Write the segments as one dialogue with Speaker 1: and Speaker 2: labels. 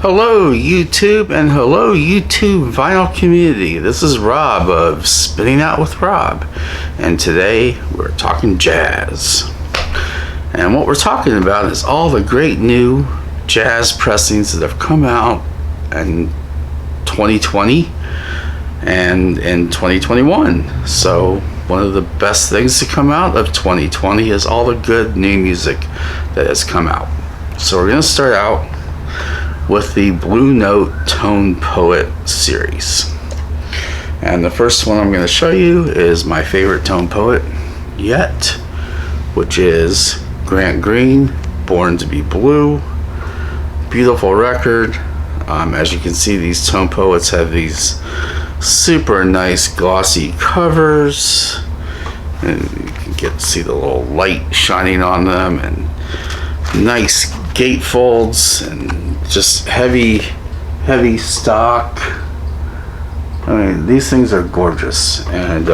Speaker 1: Hello YouTube and hello YouTube vinyl community. This is Rob of Spinning Out with Rob, and today we're talking jazz. And what we're talking about is all the great new jazz pressings that have come out in 2020 and in 2021. So one of the best things to come out of 2020 is all the good new music that has come out. So we're going to start out with the Blue Note Tone Poet series. And the first one I'm going to show you is my favorite tone poet yet, which is Grant Green, Born to be Blue. Beautiful record. As you can see, these tone poets have these super nice glossy covers, and you can get to see the little light shining on them, and nice gatefolds, and just heavy stock. I mean, these things are gorgeous, and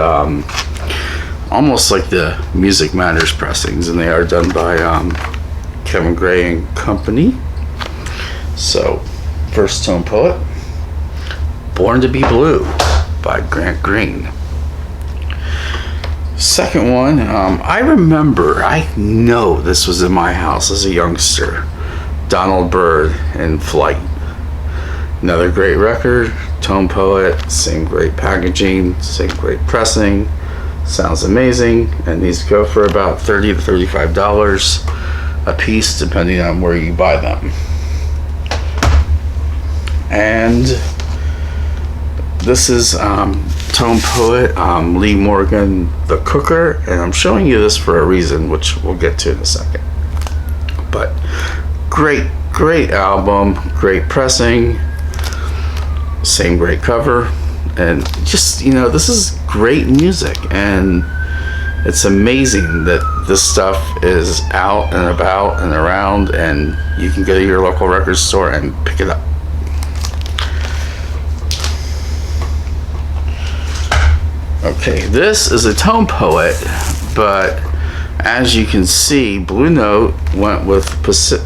Speaker 1: almost like the Music Matters pressings, and they are done by Kevin Gray and Company. So, first tone poet, Born to be Blue by Grant Green. Second one, I know this was in my house as a youngster. Donald Byrd in Flight. Another great record, tone poet, same great packaging, same great pressing, sounds amazing, and these go for about $30 to $35 a piece depending on where you buy them. And this is tone poet Lee Morgan, The Cooker, and I'm showing you this for a reason, which we'll get to in a second. But great album, great pressing, same great cover, and just, you know, this is great music, and it's amazing that this stuff is out and about and around, and you can go to your local record store and pick it up. Okay, this is a tone poet, but as you can see, Blue Note went with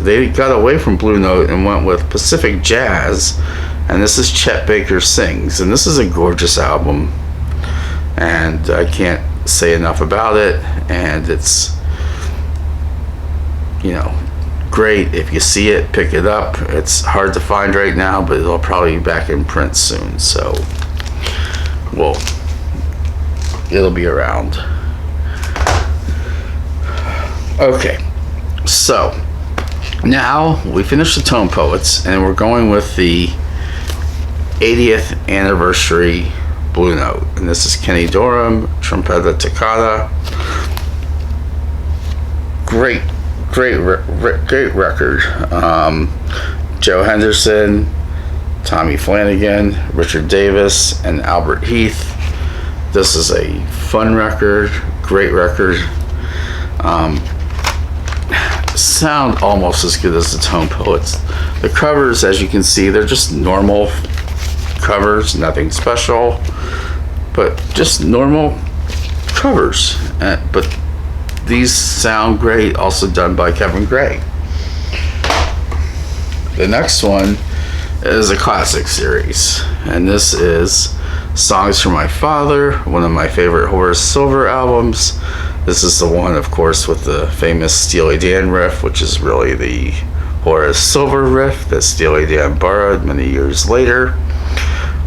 Speaker 1: they got away from Blue Note and went with Pacific Jazz, and this is Chet Baker Sings, and this is a gorgeous album, and I can't say enough about it, and it's, you know, great. If you see it, pick it up. It's hard to find right now, but it'll probably be back in print soon, so it'll be around. Okay, so now we finished the tone poets, and we're going with the 80th anniversary Blue Note, and this is Kenny Dorham, Trompeta Toccata. Great record. Joe Henderson, Tommy Flanagan, Richard Davis, and Albert Heath. This is a fun record, great record. Sound almost as good as the tone poets. The covers, as you can see, they're just normal covers, nothing special, but just normal covers. But these sound great, also done by Kevin Gray. The next one is a classic series, and this is Songs for My Father, one of my favorite Horace Silver albums. This is the one, of course, with the famous Steely Dan riff, which is really the Horace Silver riff that Steely Dan borrowed many years later.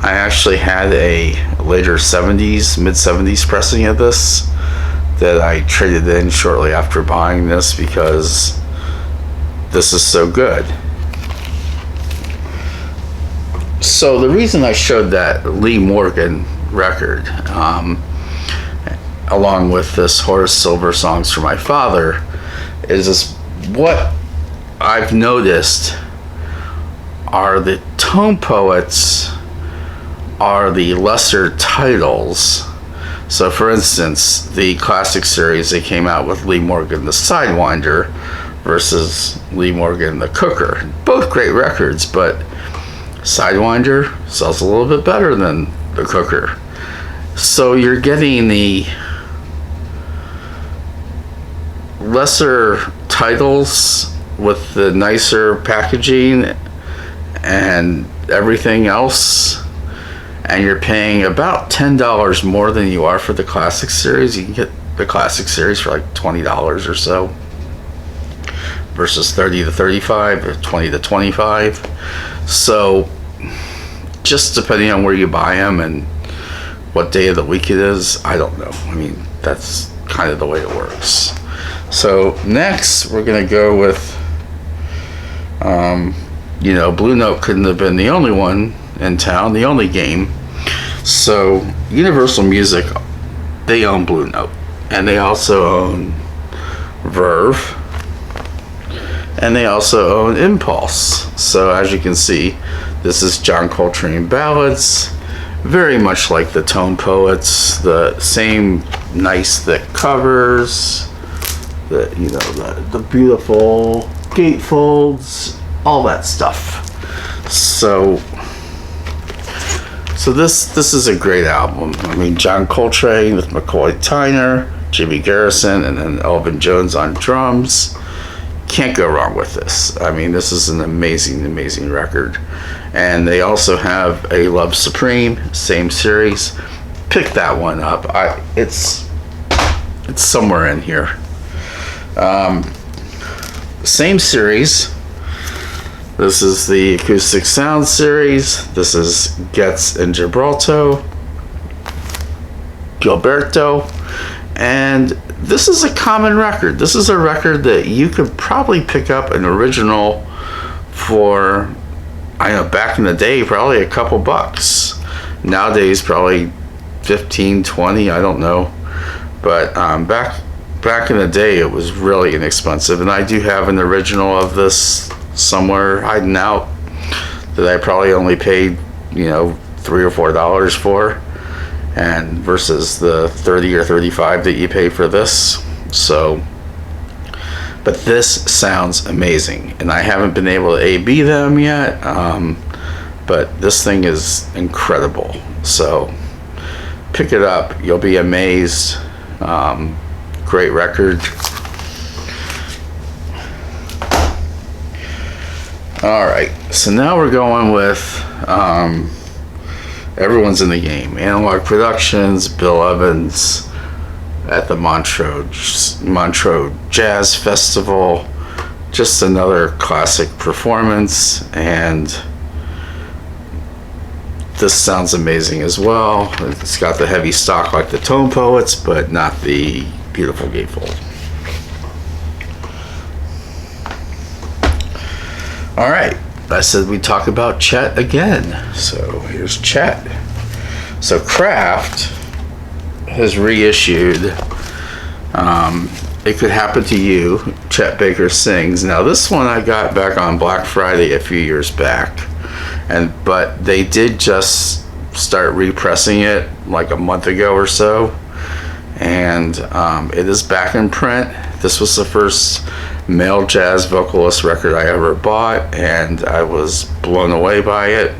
Speaker 1: I actually had a later mid-70s pressing of this that I traded in shortly after buying this because this is so good. So the reason I showed that Lee Morgan record, along with this Horace Silver Songs for My Father, is what I've noticed are the tone poets are the lesser titles. So for instance, the classic series, they came out with Lee Morgan the Sidewinder versus Lee Morgan the Cooker. Both great records, but Sidewinder sells a little bit better than the Cooker. So you're getting the lesser titles with the nicer packaging and everything else, and you're paying about $10 more than you are for the classic series. You can get the classic series for like $20 or so versus 30 to 35 or 20 to 25. So just depending on where you buy them and what day of the week it is, I don't know. I mean, that's kind of the way it works. So next we're gonna go with Blue Note couldn't have been the only one in town, the only game. So Universal Music, they own Blue Note, and they also own Verve, and they also own Impulse. So as you can see, this is John Coltrane ballads, very much like the Tone Poets, the same nice thick covers, the beautiful gatefolds, all that stuff. So this is a great album. I mean, John Coltrane with McCoy Tyner, Jimmy Garrison, and then Elvin Jones on drums. Can't go wrong with this. I mean, this is an amazing record. And they also have a Love Supreme, same series. Pick that one up. It's somewhere in here. Same series. This is the Acoustic Sound series. This is Getz and Gilberto. And this is a common record. This is a record that you could probably pick up an original for, I know, back in the day, probably a couple bucks. Nowadays, probably 15, 20, I don't know. But back in the day, it was really inexpensive. And I do have an original of this somewhere hiding out that I probably only paid, $3 or $4 for, and versus the 30 or 35 that you pay for this. So, but this sounds amazing, and I haven't been able to A/B them yet, but this thing is incredible. So pick it up, you'll be amazed. Great record. Alright, so now we're going with everyone's in the game. Analog Productions, Bill Evans at the Montreux Jazz Festival. Just another classic performance, and this sounds amazing as well. It's got the heavy stock like the Tone Poets, but not the beautiful gatefold. All right, I said we'd talk about Chet again. So here's Chet. So Kraft has reissued It Could Happen to You, Chet Baker Sings. Now this one I got back on Black Friday a few years back, but they did just start repressing it like a month ago or so, and it is back in print. This was the first male jazz vocalist record I ever bought, and I was blown away by it,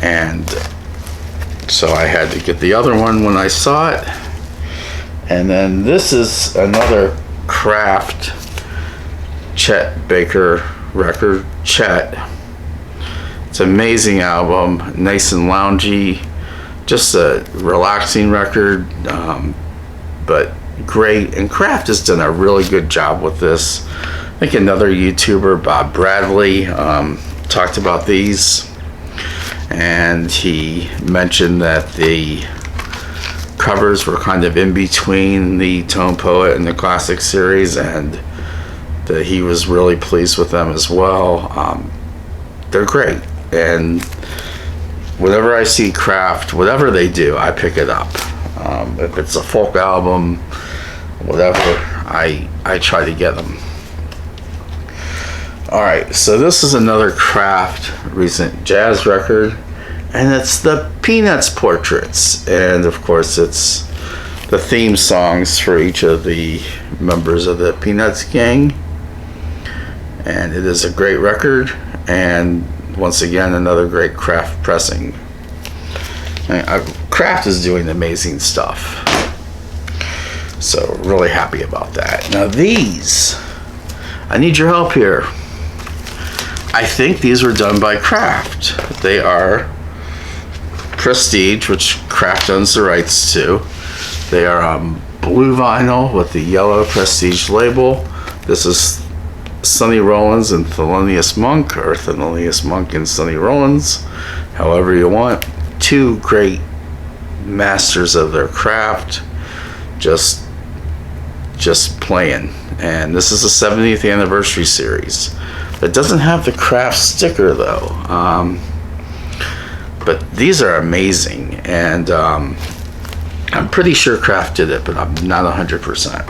Speaker 1: and so I had to get the other one when I saw it. And then this is another Kraft Chet Baker record, Chet. It's an amazing album, nice and loungy, just a relaxing record, but great. And Kraft has done a really good job with this. I think another YouTuber, Bob Bradley, talked about these, and he mentioned that the covers were kind of in between the Tone Poet and the classic series, and that he was really pleased with them as well. They're great, and whenever I see Kraft, whatever they do, I pick it up. If it's a folk album, whatever, I try to get them. Alright, so this is another Kraft recent jazz record, and it's the Peanuts portraits, and of course it's the theme songs for each of the members of the Peanuts gang, and it is a great record, and once again another great Kraft pressing. Kraft is doing amazing stuff, so really happy about that. Now these, I need your help here. I think these were done by Kraft. They are Prestige, which Kraft owns the rights to. They are blue vinyl with the yellow Prestige label. This is Sonny Rollins and Thelonious Monk, or Thelonious Monk and Sonny Rollins, however you want. Two great masters of their craft, just playing. And this is the 70th anniversary series. It doesn't have the Kraft sticker though, but these are amazing, and I'm pretty sure Kraft did it, but I'm not 100%.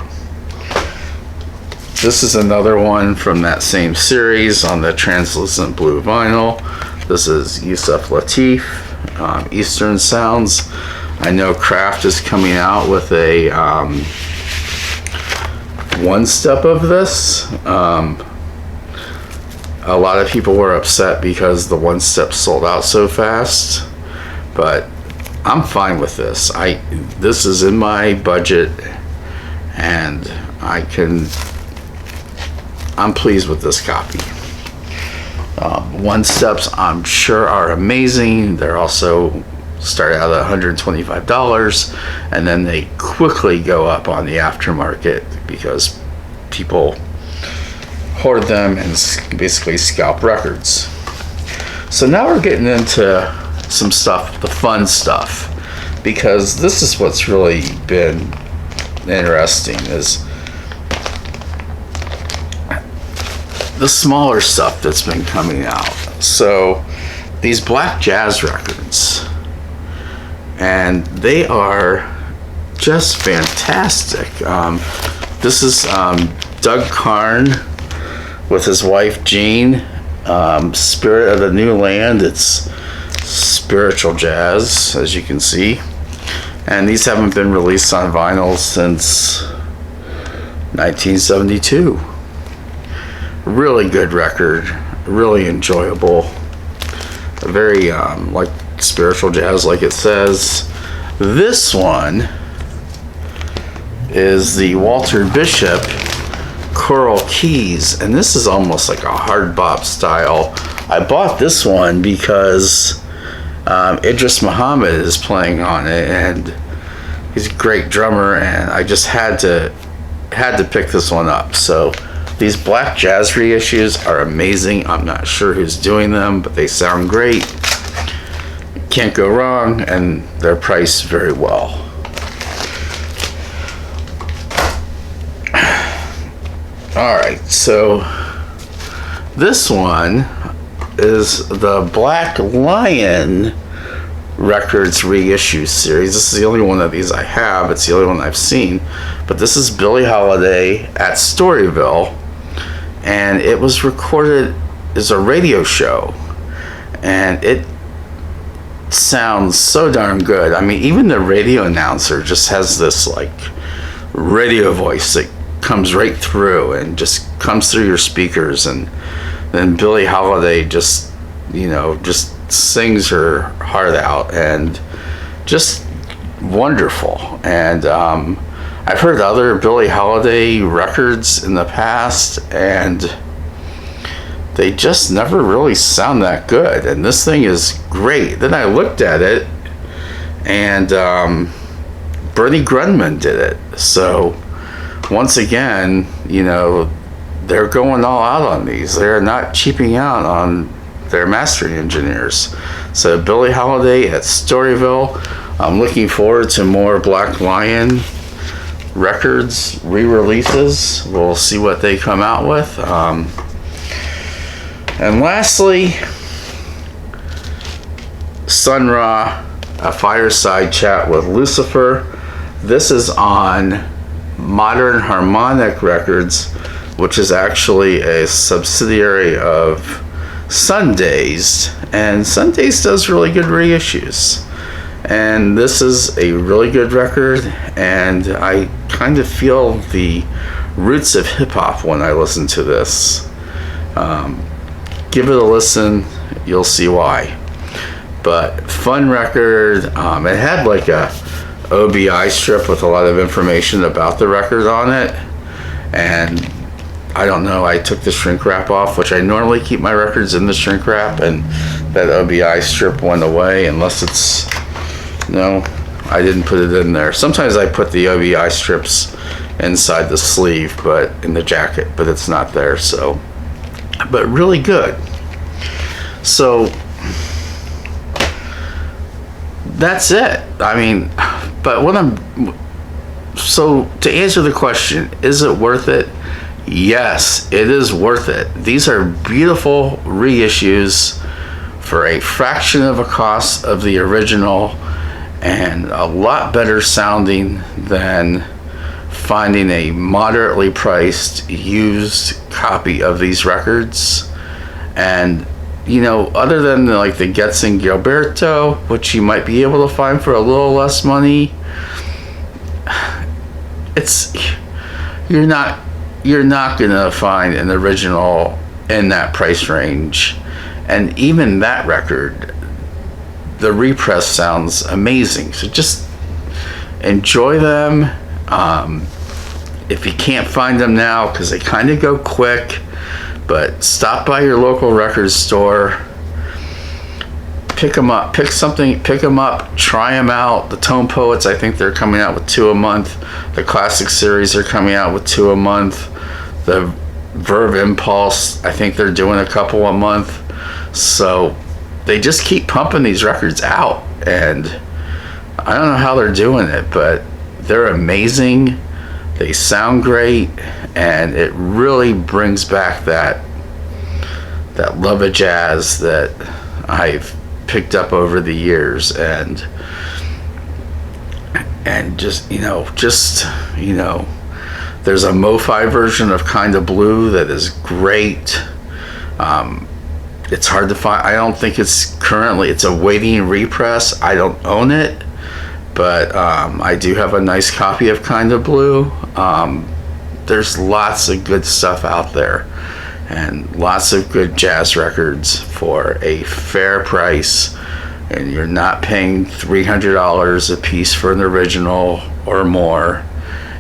Speaker 1: This is another one from that same series on the translucent blue vinyl. This is Yusuf Lateef, Eastern Sounds. I know Kraft is coming out with a one step of this. A lot of people were upset because the one step sold out so fast, but I'm fine with this. This is in my budget, and I'm pleased with this copy. One steps, I'm sure, are amazing. They're also start out at $125, and then they quickly go up on the aftermarket because people hoard them and basically scalp records. So now we're getting into some stuff, the fun stuff, because this is what's really been interesting, is the smaller stuff that's been coming out. So these black jazz records, and they are just fantastic. This is Doug Karn with his wife Jean, Spirit of the New Land. It's spiritual jazz, as you can see, and these haven't been released on vinyl since 1972. Really good record, really enjoyable, very like spiritual jazz, like it says. This one is the Walter Bishop Choral Keys, and this is almost like a hard bop style. I bought this one because Idris Muhammad is playing on it, and he's a great drummer, and I just had to pick this one up. So these black jazz reissues are amazing. I'm not sure who's doing them, but they sound great. Can't go wrong, and they're priced very well. Alright, so this one is the Black Lion Records reissue series. This is the only one of these I have. It's the only one I've seen. But this is Billie Holiday at Storyville, and it was recorded as a radio show, and it sounds so darn good. I mean, even the radio announcer just has this like radio voice that comes right through and just comes through your speakers, and then Billie Holiday just sings her heart out, and just wonderful. And I've heard other Billie Holiday records in the past, and they just never really sound that good, and this thing is great. Then I looked at it, and Bernie Grundman did it. So once again, they're going all out on these. They're not cheaping out on their mastering engineers. So Billie Holiday at Storyville. I'm looking forward to more Black Lion Records re-releases. We'll see what they come out with. And lastly, Sun Ra, a fireside chat with Lucifer. This is on Modern Harmonic Records, which is actually a subsidiary of Sundays, and Sundays does really good reissues. And this is a really good record, and I kind of feel the roots of hip-hop when I listen to this. Give it a listen, you'll see why. But fun record. It had like a OBI strip with a lot of information about the record on it, and I don't know, I took the shrink wrap off, which I normally keep my records in the shrink wrap, and that OBI strip went away, unless it's, no, I didn't put it in there. Sometimes I put the OBI strips inside the sleeve, but in the jacket, but it's not there. So, but really good. So that's it. I mean, but so to answer the question, is it worth it? Yes, it is worth it. These are beautiful reissues for a fraction of a cost of the original, and a lot better sounding than finding a moderately priced used copy of these records. And you know, other than like the Getz and Gilberto, which you might be able to find for a little less money, you're not gonna find an original in that price range. And even that record, the repress sounds amazing. So just enjoy them. If you can't find them now, because they kind of go quick, but stop by your local record store, pick them up, pick them up, try them out. The Tone Poets, I think they're coming out with 2 a month. The Classic series are coming out with 2 a month. The Verve Impulse, I think they're doing a couple a month. So they just keep pumping these records out, and I don't know how they're doing it, but they're amazing. They sound great, and it really brings back that love of jazz that I've picked up over the years, and just there's a Mo-Fi version of Kinda Blue that is great. It's hard to find. I don't think it's awaiting repress. I don't own it, but I do have a nice copy of Kinda Blue. There's lots of good stuff out there, and lots of good jazz records for a fair price, and you're not paying $300 a piece for an original or more,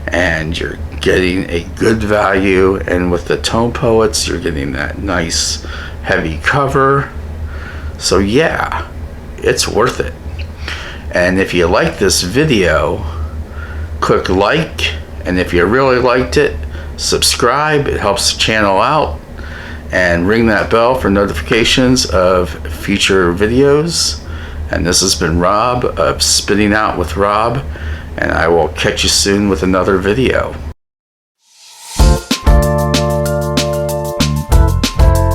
Speaker 1: and you're getting a good value. And with the Tone Poets, you're getting that nice heavy cover. So yeah, it's worth it. And if you like this video, click like, and if you really liked it, subscribe. It helps the channel out, and ring that bell for notifications of future videos. And this has been Rob of Spinning Out with Rob, and I will catch you soon with another video.